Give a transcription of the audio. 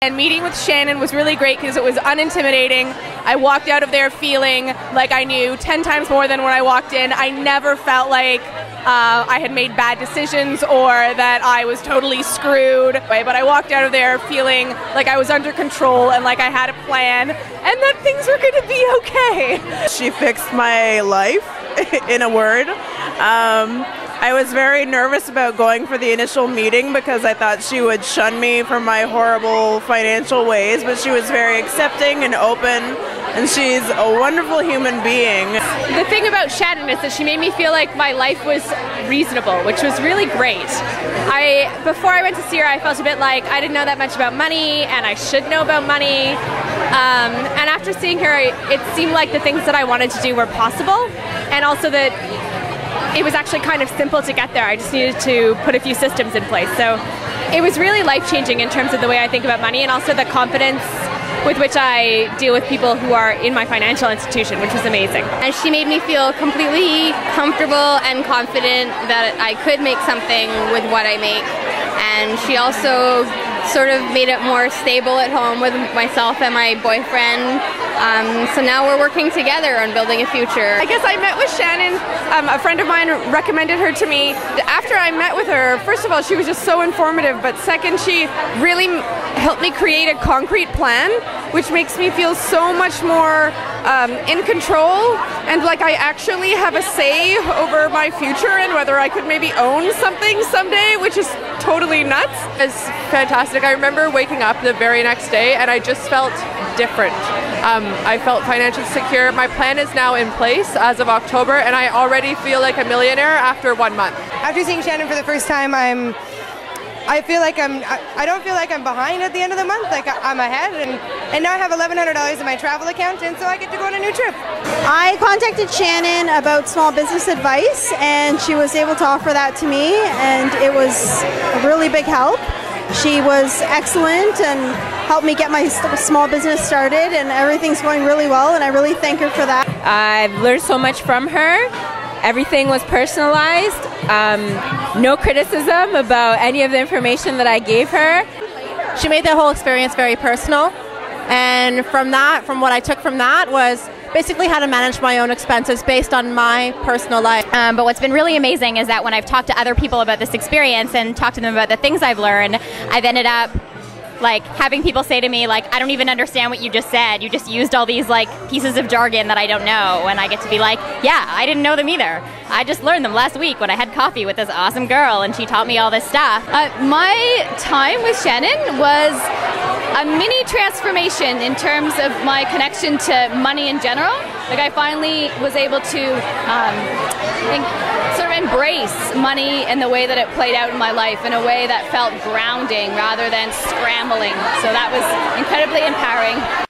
And meeting with Shannon was really great because it was unintimidating. I walked out of there feeling like I knew 10 times more than when I walked in. I never felt like I had made bad decisions or that I was totally screwed. But I walked out of there feeling like I was under control and like I had a plan and that things were going to be okay. She fixed my life, in a word. I was very nervous about going for the initial meeting because I thought she would shun me for my horrible financial ways, but she was very accepting and open, and she's a wonderful human being. The thing about Shannon is that she made me feel like my life was reasonable, which was really great. Before I went to see her, I felt a bit like I didn't know that much about money, and I should know about money. And after seeing her, it seemed like the things that I wanted to do were possible, and also that it was actually kind of simple to get there. I just needed to put a few systems in place. So it was really life-changing in terms of the way I think about money and also the confidence with which I deal with people who are in my financial institution, which was amazing. And she made me feel completely comfortable and confident that I could make something with what I make. And she also sort of made it more stable at home with myself and my boyfriend. So now we're working together on building a future. I guess I met with Shannon. A friend of mine recommended her to me. After I met with her, first of all, she was just so informative, but second, she really helped me create a concrete plan, which makes me feel so much more in control and like I actually have a say over my future and whether I could maybe own something someday, which is totally nuts. It was fantastic. I remember waking up the very next day and I just felt different. I felt financially secure. My plan is now in place as of October and I already feel like a millionaire after 1 month. After seeing Shannon for the first time, I feel like I don't feel like I'm behind at the end of the month, like I'm ahead, and now I have $1,100 in my travel account, and so I get to go on a new trip. I contacted Shannon about small business advice, and she was able to offer that to me, and it was a really big help. She was excellent and helped me get my small business started, and everything's going really well, and I really thank her for that. I've learned so much from her. Everything was personalized. No criticism about any of the information that I gave her. She made the whole experience very personal, and from what I took from that was basically how to manage my own expenses based on my personal life. But what's been really amazing is that when I've talked to other people about this experience and talked to them about the things I've learned, I've ended up like having people say to me like, I don't even understand what you just said. You just used all these like pieces of jargon that I don't know. And I get to be like, yeah, I didn't know them either. I just learned them last week when I had coffee with this awesome girl and she taught me all this stuff. My time with Shannon was a mini transformation in terms of my connection to money in general. Like I finally was able to sort of embrace money in the way that it played out in my life, in a way that felt grounding rather than scrambling. So that was incredibly empowering.